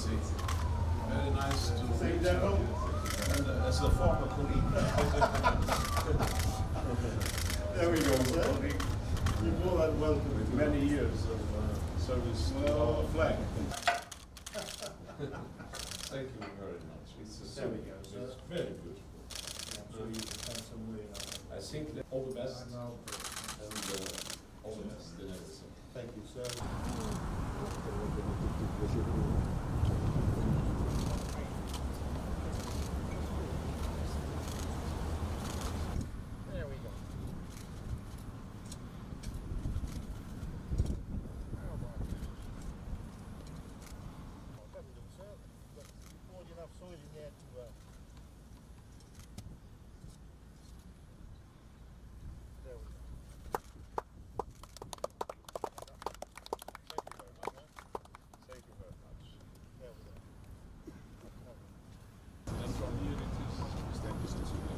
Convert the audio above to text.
see. Very nice to Say meet that you. home. And as a former colleague. There we go, sir. You're more than welcome. With many years of service to our flag. Thank you very much. It's a There we go, it's sir. very beautiful. I'm sure you can find some way now. I think that all the best I know. and all the best in everything. Thank you, sir. There we go. That'll do, sir. But you poured enough soil in there to there we go. Thank you very much. There we go. And from here it is established as you know.